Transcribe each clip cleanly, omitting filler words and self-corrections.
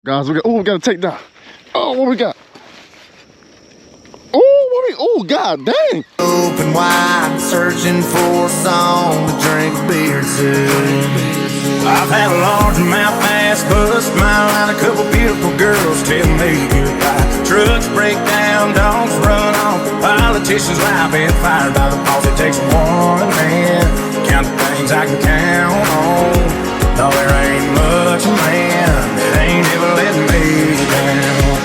Guys, we gotta take down. Oh, what we got? Oh, god dang. Open wide, searching for a song to drink beer to. I've had a largemouth bass bust my line, a couple beautiful girls tell me goodbye. Trucks break down, dogs run off, politicians lie, been fired by the boss. It takes one man, count the things I can count on. No, there ain't much man that ain't ever let me down.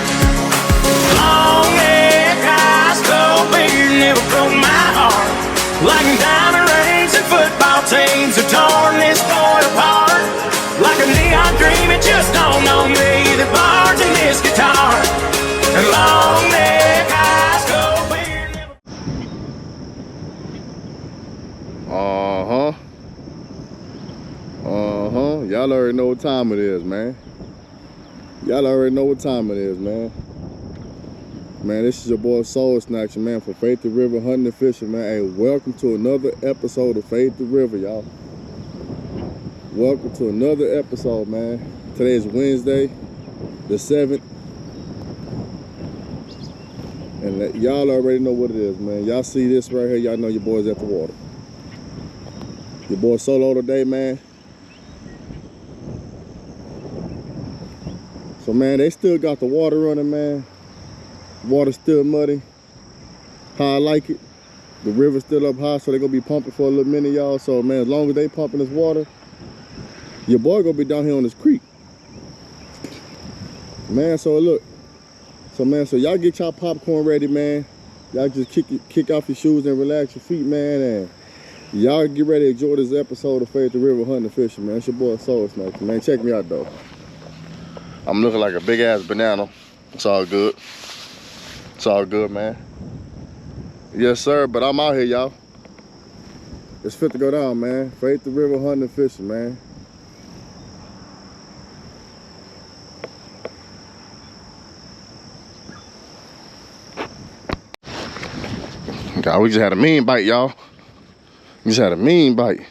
Long neck, high skull beard never broke my heart. Like diamond rings and football teams have torn this boy apart. Like a neon dream, it just dawned on me that bars in this guitar. And long neck, high skull beard never. Y'all already know what time it is, man. Y'all already know what time it is, man. Man, this is your boy Soul Snatcher, man, for Faith the River Hunting and Fishing, man. Hey, welcome to another episode of Faith the River, y'all. Welcome to another episode, man. Today is Wednesday, the 7th. And y'all already know what it is, man. Y'all see this right here, y'all know your boy's at the water. Your boy Solo today, man. So, man, they still got the water running, man. Water's still muddy. How I like it. The river's still up high, so they're gonna be pumping for a little minute, y'all. So, man, as long as they pumping this water, your boy gonna be down here on this creek. Man, so look. So, man, so y'all get y'all popcorn ready, man. Y'all just kick off your shoes and relax your feet, man. And y'all get ready to enjoy this episode of Faith the River Hunting and Fishing, man. It's your boy Soul Snatcher, man. Check me out, though. I'm looking like a big ass banana. It's all good. It's all good, man. Yes, sir, but I'm out here, y'all. It's fit to go down, man. Faith the River Hunting and Fishing, man. God, we just had a mean bite, y'all. We just had a mean bite.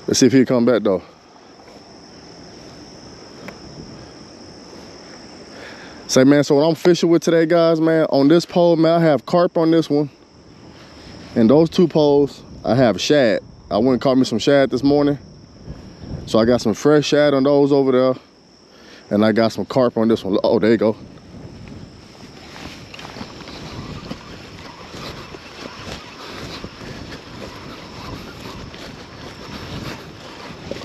Let's see if he'll come back, though. Say, man, so what I'm fishing with today, guys, man, on this pole, man, I have carp on this one. And those two poles, I have shad. I went and caught me some shad this morning. So I got some fresh shad on those over there. And I got some carp on this one. Oh, there you go.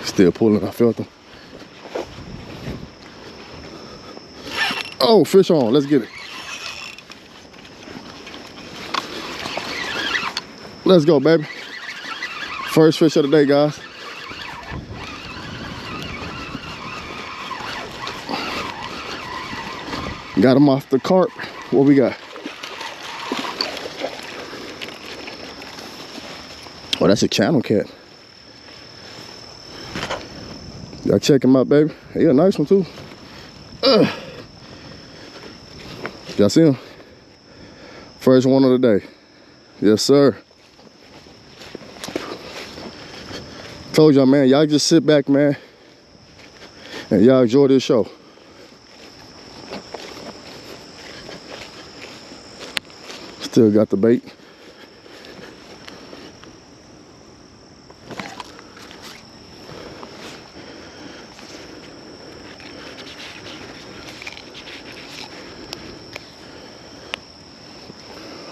Still pulling, I felt them. Oh, fish on, let's get it. Let's go, baby. First fish of the day, guys. Got him off the carp. What we got? Oh, that's a channel cat. Y'all check him out, baby. He a nice one, too. Y'all see him? First one of the day. Yes, sir. Told y'all, man, y'all just sit back, man, and y'all enjoy this show. Still got the bait.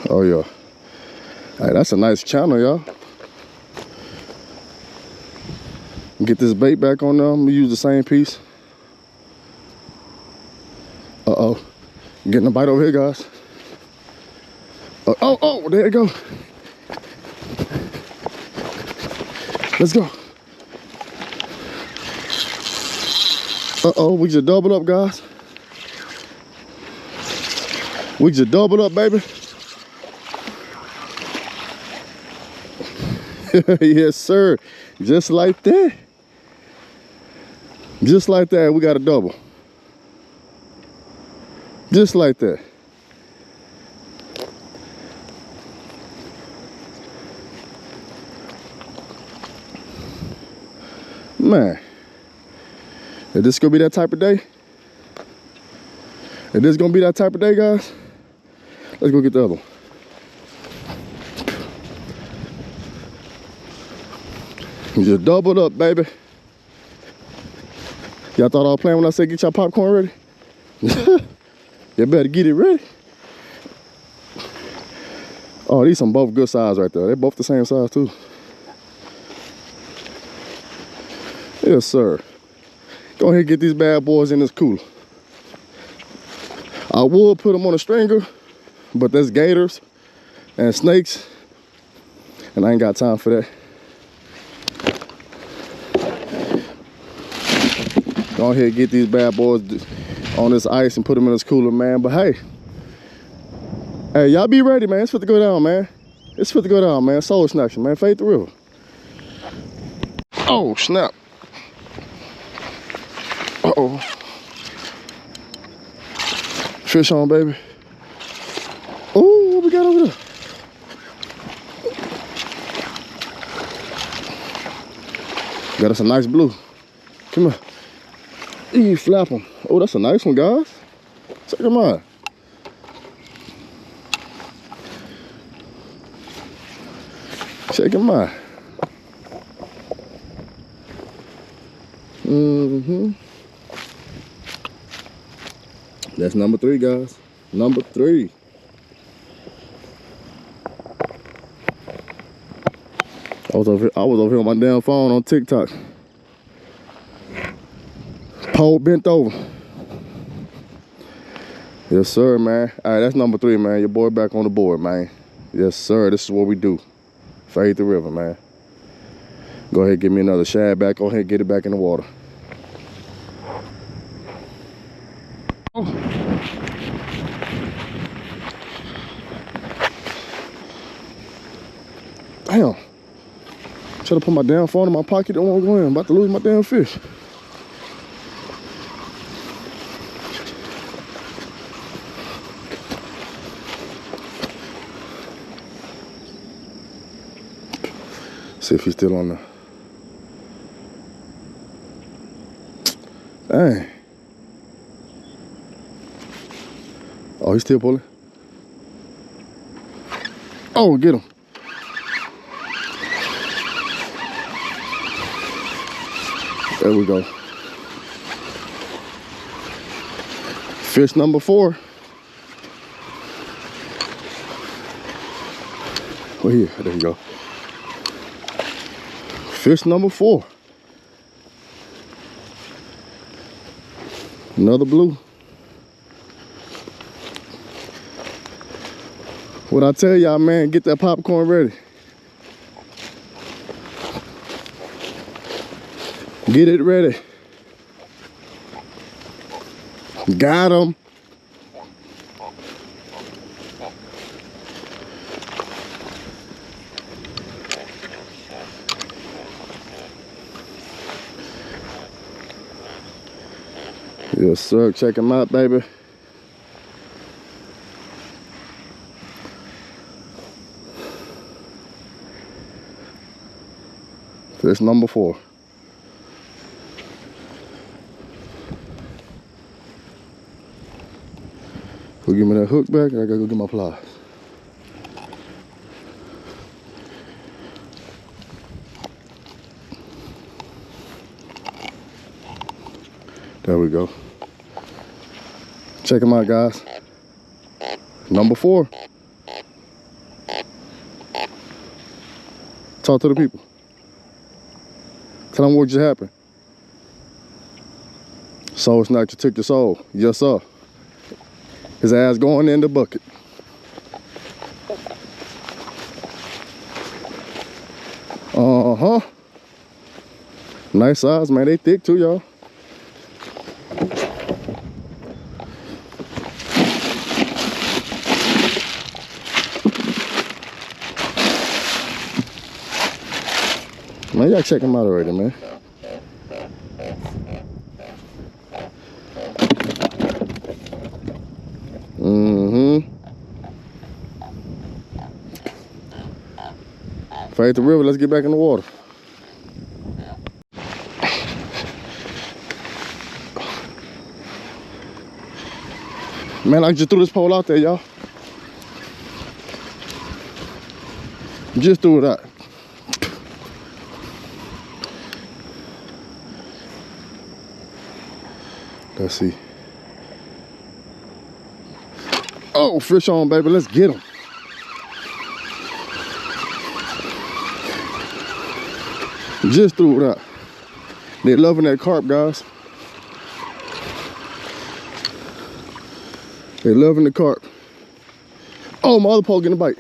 Oh yeah. Hey, that's a nice channel, y'all. Get this bait back on there. I'm gonna use the same piece. Uh-oh. Getting a bite over here, guys. Oh, there you go. Let's go. Uh-oh, we just doubled up, guys. We just doubled up, baby. Yes, sir. Just like that. Just like that, we got a double. Just like that. Man. Is this gonna be that type of day? If this gonna be that type of day, guys, let's go get the other one. Just doubled up, baby. Y'all thought I was playing when I said get y'all popcorn ready? You better get it ready. Oh, these some both good size right there. They're both the same size too. Yes, sir. Go ahead and get these bad boys in this cooler. I would put them on a stringer, but there's gators and snakes, and I ain't got time for that. Go ahead and get these bad boys on this ice and put them in this cooler, man. But hey, y'all be ready, man. It's fit to go down, man. It's fit to go down, man. Soul snatching, man. Fade the river. Oh, snap. Uh-oh. Fish on, baby. Oh, what we got over there? Got us a nice blue. Come here. Eee, flap them. Oh, that's a nice one, guys. Check them out. Check them out. That's number 3, guys. Number 3. I was over here on my damn phone on TikTok. Pole bent over. Yes, sir, man. All right, that's number 3, man. Your boy back on the board, man. Yes, sir. This is what we do. Fade the river, man. Go ahead, give me another shad back. Go ahead, get it back in the water. Oh. Damn. Try to put my damn phone in my pocket. Don't want to go in. I'm about to lose my damn fish. See if he's still on there. Dang. Oh, he's still pulling. Oh, get him. There we go. Fish number 4. Oh, here. There you go. Fish number 4. Another blue. What I tell y'all, man, get that popcorn ready. Get it ready. Got him. Yes, sir. Check him out, baby. Fish number 4. Go give me that hook back, and I gotta go get my pliers. There we go. Check them out, guys. Number 4. Talk to the people. Tell them what just happened. Soul snatcher took your soul. Yes, sir. His ass going in the bucket. Uh-huh. Nice size, man. They thick too, y'all. Man, y'all check them out already, man. Fade the river, let's get back in the water. Man, I just threw this pole out there, y'all. Just threw it out. Let's see. Oh, fish on, baby. Let's get them. Just threw it out. They're loving that carp, guys. They're loving the carp. Oh, my other pole getting a bite.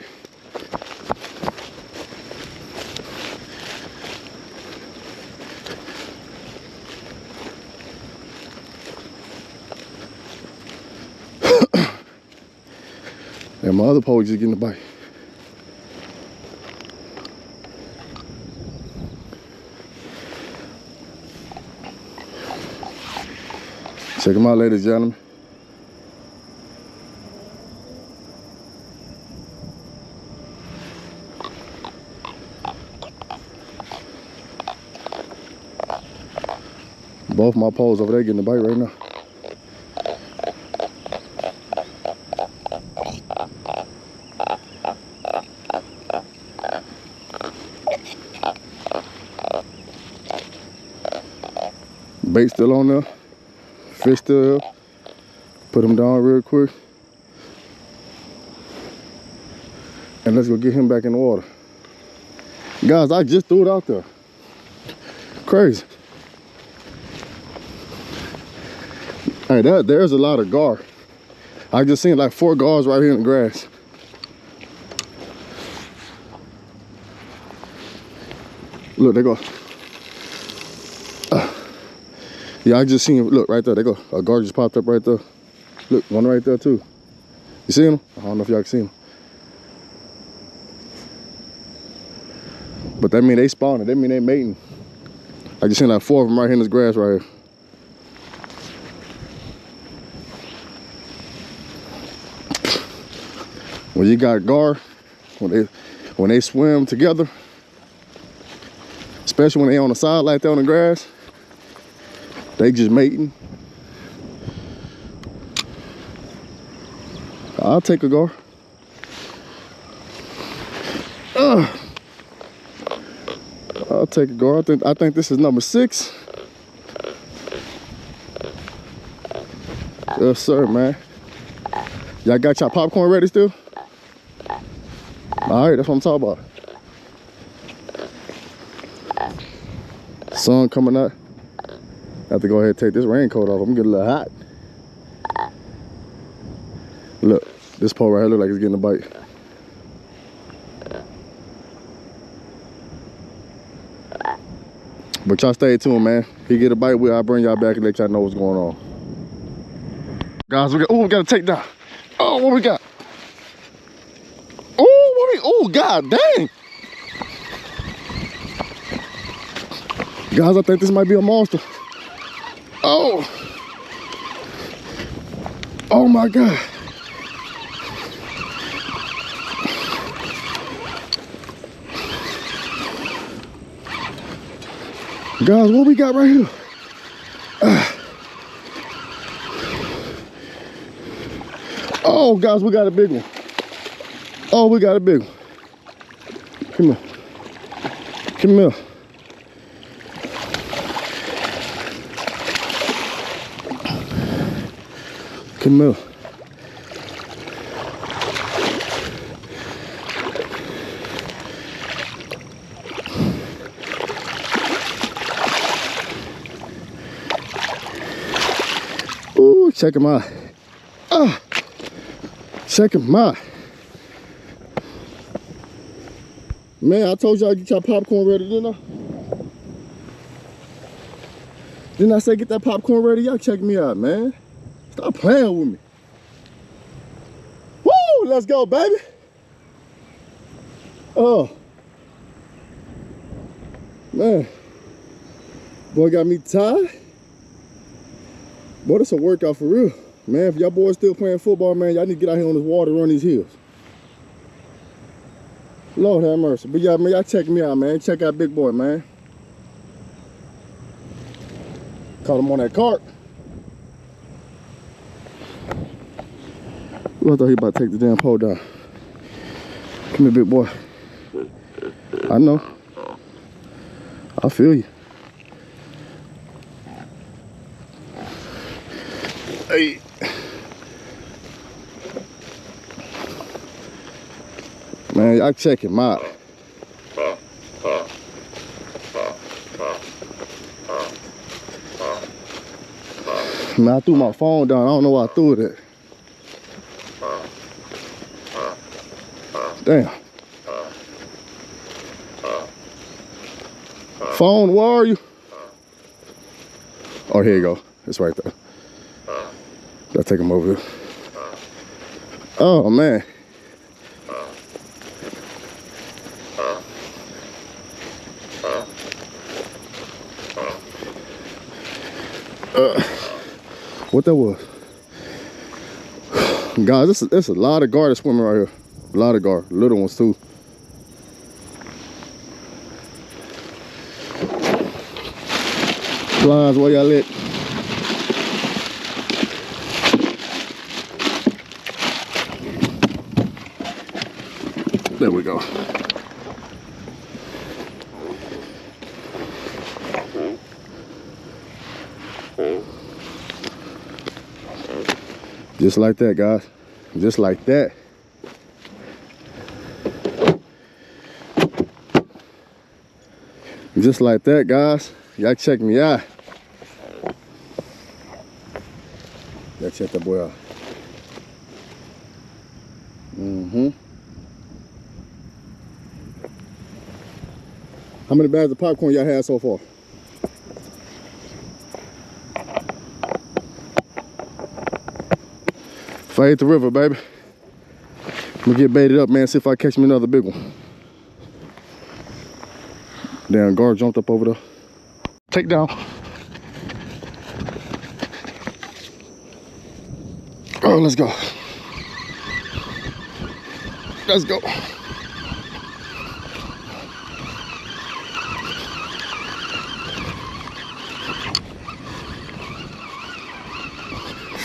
And my other pole just getting a bite. Check them out, ladies and gentlemen. Both my poles over there getting a bite right now. Bait still on there. Fish still up. Put them down real quick. And let's go get him back in the water. Guys, I just threw it out there. Crazy. Hey, there's a lot of gar. I just seen like 4 gars right here in the grass. Look, they go. Yeah, I just seen him. Look, right there. They go. A gar just popped up right there. Look, one right there too. You see him? I don't know if y'all can see him. But that mean they spawning. That mean they mating. I just seen like 4 of them right here in this grass right here. When you got gar, when they swim together, especially when they on the side like that on the grass, they just mating. I'll take a gar. I'll take a gar. I think this is number 6. Yes, sir, man. Y'all got y'all popcorn ready still? All right, that's what I'm talking about. Sun coming out. I have to go ahead and take this raincoat off. I'm getting a little hot. Look, this pole right here look like it's getting a bite. But y'all stay tuned, man. He get a bite, I'll bring y'all back and let y'all know what's going on. Guys, we got a takedown. Oh, what we got? Oh, god dang. Guys, I think this might be a monster. Oh my god. Guys, what we got right here? Oh, guys, we got a big one. Oh, we got a big one. Come here. Come here. Come here. Ooh, check him out. Check him out. Man, I told y'all to get y'all popcorn ready, didn't I? Didn't I say get that popcorn ready? Y'all check me out, man. Stop playing with me. Woo! Let's go, baby. Oh. Man. Boy got me tired. Boy, this a workout for real. Man, if y'all boys still playing football, man, y'all need to get out here on this water and run these hills. Lord have mercy. But yeah, man, y'all check me out, man. Check out Big Boy, man. Caught him on that carp. Ooh, I thought he about to take the damn pole down. Come here, big boy. I know. I feel you. Hey. Man, y'all check him out. Man, I threw my phone down. I don't know why I threw it at. Damn. Phone, where are you? Oh, here you go. It's right there. Gotta take him over here. Oh, man. What that was? Guys, this a lot of garter swimming right here. A lot of garter, little ones too. Blinds, where y'all at? There we go. Just like that, guys. Just like that. Just like that, guys. Y'all check me out. Y'all check that boy out. How many bags of popcorn y'all had so far? Fade the river, baby. I'm gonna get baited up, man. See if I catch me another big one. Damn, guard jumped up over there. Take down. Oh, let's go. Let's go.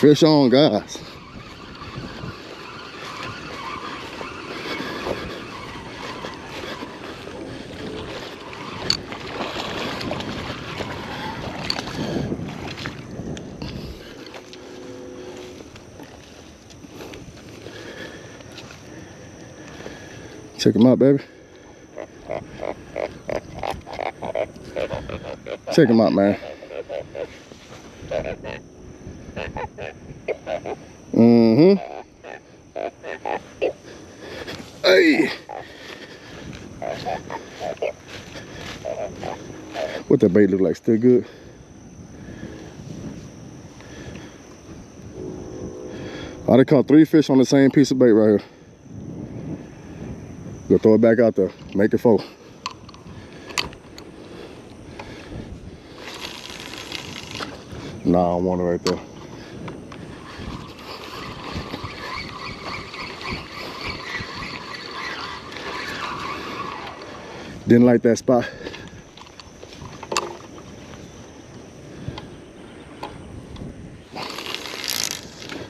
Fish on, guys. Check him out, baby. Check him out, man. Hey. What that bait look like? Still good? I done caught 3 fish on the same piece of bait right here. Go throw it back out there. Make it 4. Nah, I don't want it right there. Didn't like that spot.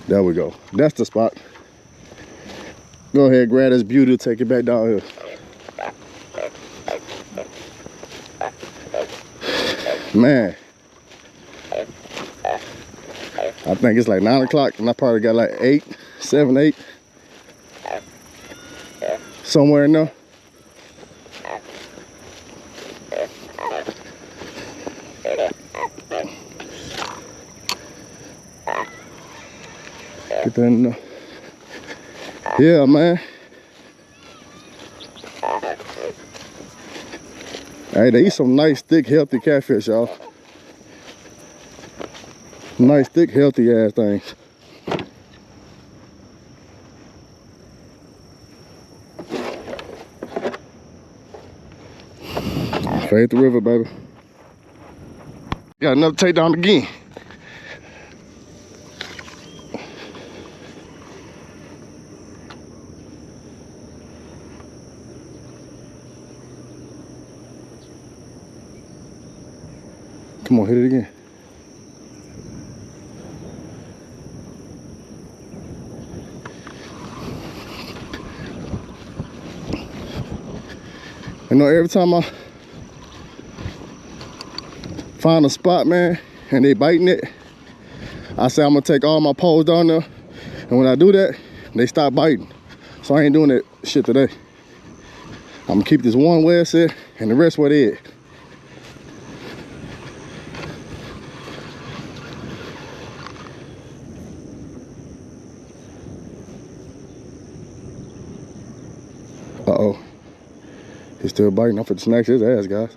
There we go. That's the spot. Go ahead, grab this beauty, take it back down here. Man. I think it's like 9 o'clock and I probably got like 8, 7, 8. Somewhere in there. Get that in there. Yeah, man. Hey, they eat some nice, thick, healthy catfish, y'all. Nice, thick, healthy ass things. Fade the river, baby. Got another takedown again. Come on, hit it again. know, every time I find a spot, man, and they biting it, I say I'm gonna take all my poles down there, and when I do that, they stop biting. So I ain't doing that shit today. I'm gonna keep this one where it's at, and the rest where they at. Uh-oh. He's still biting. I'm finna snatch his ass, guys.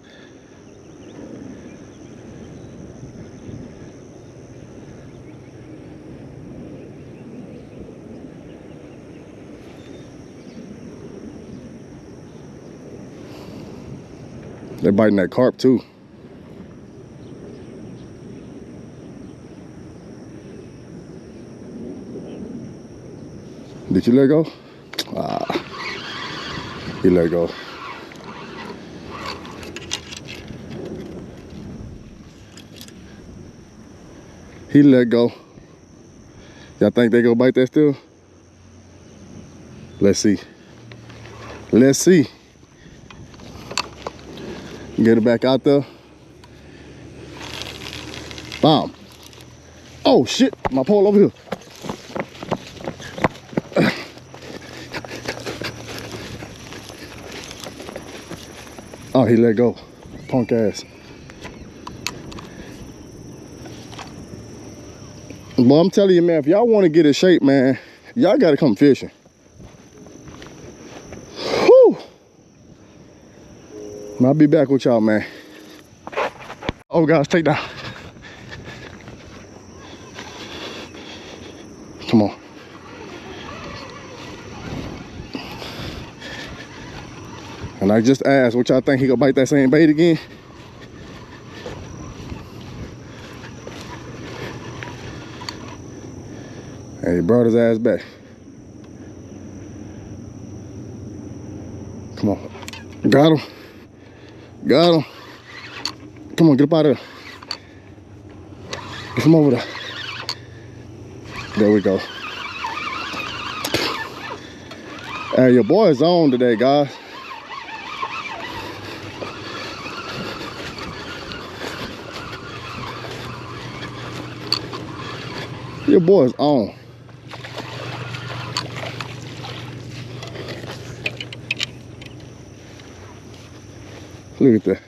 They're biting that carp too. Did you let go? Ah, he let go. He let go. Y'all think they gonna bite that still? Let's see. Let's see. Get it back out there. Bomb. Oh shit, my pole over here. Oh, he let go. Punk ass. Well, I'm telling you, man, if y'all want to get in shape, man, y'all got to come fishing. Whew. I'll be back with y'all, man. Oh, guys, take down. Come on. And I just asked, what y'all think, he gonna bite that same bait again? And he brought his ass back. Come on. Got him. Got him. Come on, get up out of there. Get him over there. There we go. Hey, your boy is on today, guys. Your boy is on. Look at that.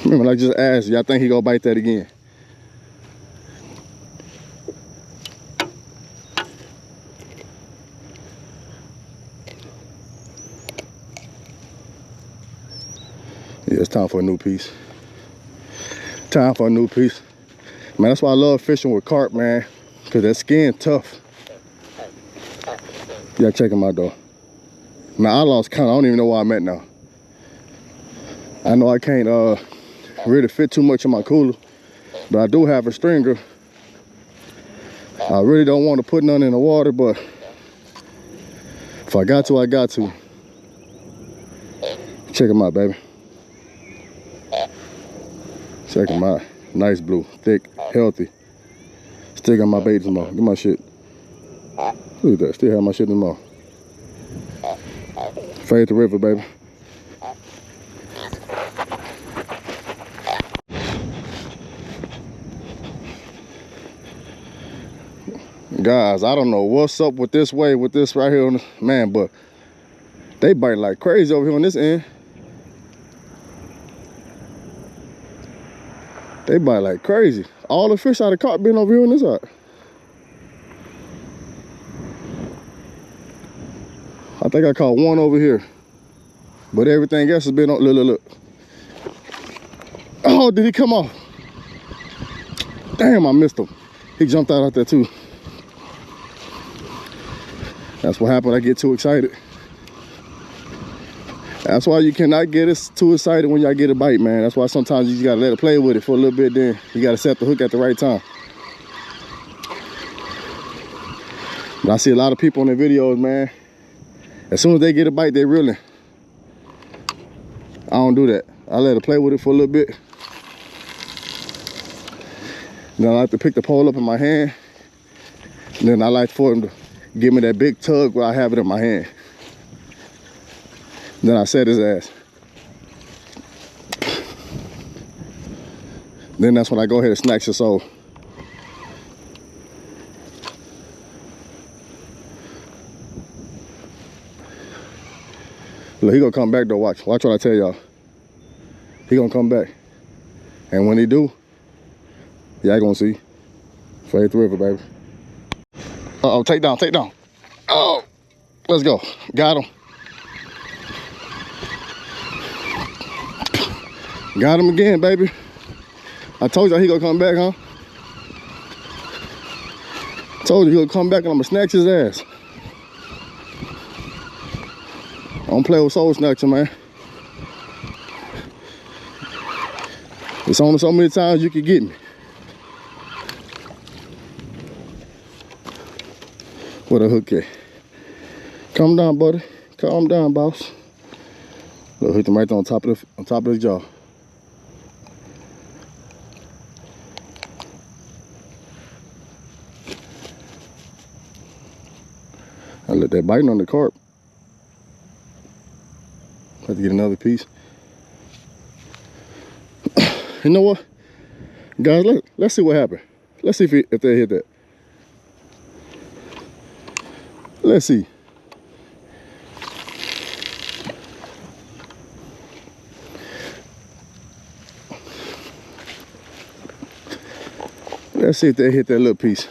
Remember, I just asked, y'all think he gonna bite that again? Yeah, it's time for a new piece. Time for a new piece. Man, that's why I love fishing with carp, man. Cause that skin tough. Yeah, check him out though. Man, I lost count. I don't even know where I'm at now. I know I can't really fit too much in my cooler, but I do have a stringer. I really don't want to put none in the water, but if I got to, I got to. Check him out, baby. Check him out. Nice blue, thick, healthy. Still got my bait in the mouth. Get my shit. Look at that. Still have my shit in the mouth. Fade the river, baby. Guys, I don't know what's up with this way, with this right here on this, man, but they bite like crazy over here on this end. They bite like crazy. All the fish out of carp been over here on this side. I think I caught one over here, but everything else has been on. Look, look, look. Oh, did he come off? Damn, I missed him. He jumped out there too. That's what happened. I get too excited. That's why you cannot get too excited when y'all get a bite, man. That's why sometimes you just gotta let it play with it for a little bit, then you gotta set the hook at the right time. But I see a lot of people in their videos, man. As soon as they get a bite, they reeling. I don't do that. I let it play with it for a little bit. Then I like to pick the pole up in my hand. And then I like for them to give me that big tug where I have it in my hand. Then I set his ass. Then that's when I go ahead and snatch his soul. Look, he gonna come back though, watch. Watch what I tell y'all. He gonna come back. And when he do, y'all gonna see. Faith River, baby. Uh-oh, take down, take down. Oh, let's go. Got him. Got him again, baby. I told y'all he gonna come back, huh? Told you he gonna come back and I'm gonna snatch his ass. I don't play with soul snatcher, man. It's only so many times you can get me. What a hook at. Calm down, buddy. Calm down, boss. Look, hit him right there on top of his jaw. I let that biting on the carp. Have to get another piece. You know what, guys? Let's see what happened. Let's see if they hit that. Let's see. Let's see if they hit that little piece.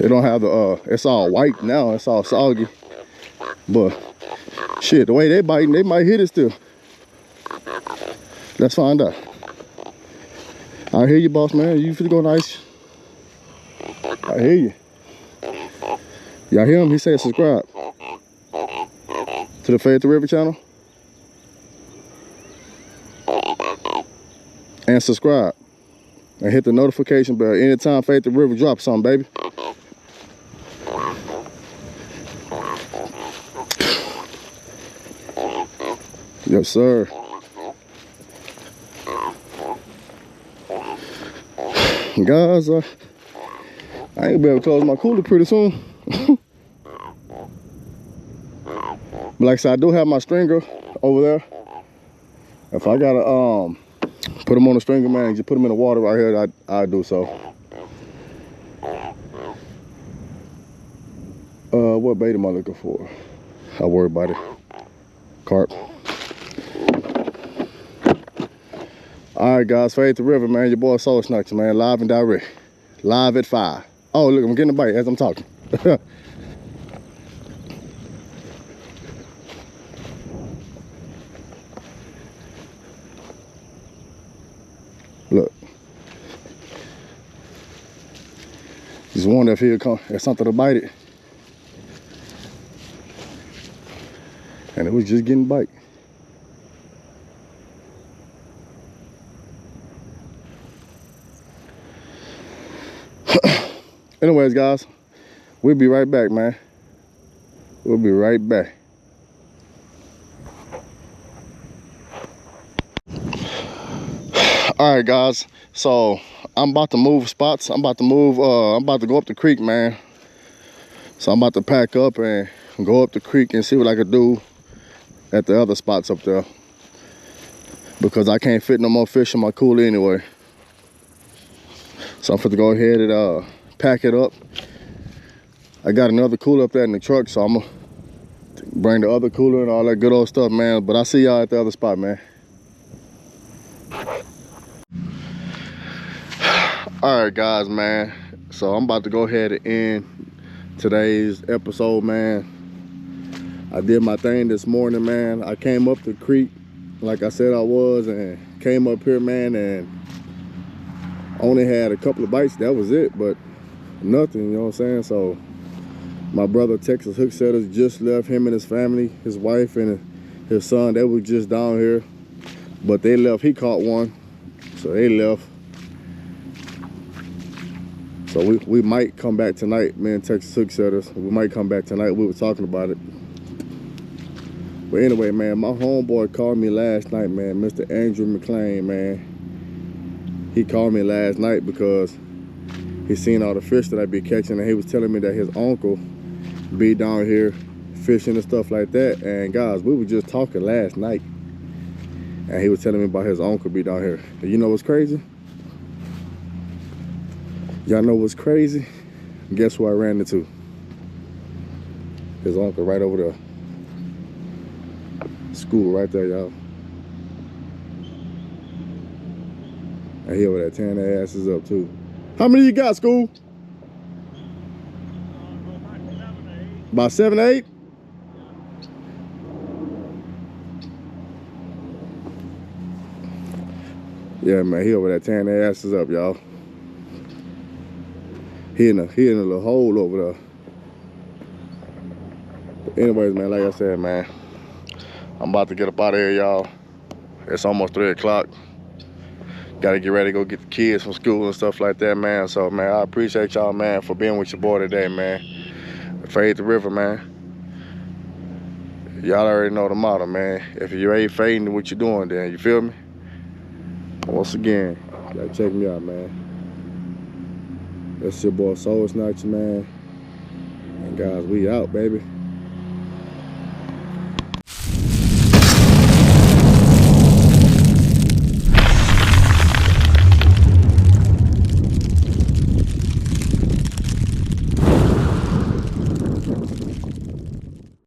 It don't have the it's all white now, it's all soggy. But shit, the way they biting, they might hit it still. Let's find out. I hear you, boss man. You finna go nice. I hear you. Y'all hear him? He said subscribe to the Faith River channel. And subscribe. And hit the notification bell anytime Faith River drops something, baby. Yes, sir. Guys, I ain't gonna be able to close my cooler pretty soon. But like I said, I do have my stringer over there. If I gotta put them on the stringer, man, just put them in the water right here, I do so. What bait am I looking for? I'll worry about it. Carp. All right, guys, Faith River, man. Your boy Soul Snatcher, man. Live and direct. Live at 5. Oh, look, I'm getting a bite as I'm talking. Look. Just wonder if he'll come, there's something to bite it. And it was just getting bite. Anyways, guys, we'll be right back, man. We'll be right back. All right, guys. So I'm about to move spots. I'm about to go up the creek, man. So I'm about to pack up and go up the creek and see what I could do at the other spots up there. Because I can't fit no more fish in my cooler anyway. So I'm going to go ahead and pack it up. I got another cooler up there in the truck, so I'm gonna bring the other cooler and all that good old stuff, man. But I'll see y'all at the other spot, man. All right, guys, man. So I'm about to go ahead and end today's episode, man. I did my thing this morning, man. I came up the creek like I said I was, and came up here, man, and only had a couple of bites. That was it, but nothing, you know what I'm saying? So my brother Texas Hook Setters just left. Him and his family, his wife and his son, they were just down here, but they left. He caught one, so they left. So we might come back tonight, man. Texas Hook Setters, we might come back tonight. We were talking about it. But anyway, man, my homeboy called me last night, man. Mr. Andrew McLean, man. He called me last night because He seen all the fish that I be catching, and he was telling me that his uncle be down here fishing and stuff like that. And guys, we were just talking last night, and he was telling me about his uncle be down here. And you know what's crazy? Y'all know what's crazy? Guess who I ran into? His uncle right over there. School right there, y'all. And he over there tearing their asses up too. How many you got, School? About 7 or 8? Yeah, man, he over there tearing their asses up, y'all. He in a little hole over there. But anyways, man, like I said, man, I'm about to get up out of here, y'all. It's almost 3 o'clock. Gotta get ready to go get the kids from school and stuff like that, man. So, man, I appreciate y'all, man, for being with your boy today, man. Fade the river, man. Y'all already know the motto, man. If you ain't fading what you doing, then you feel me? Once again, y'all check me out, man. That's your boy Soul Snatcher, man. And guys, we out, baby.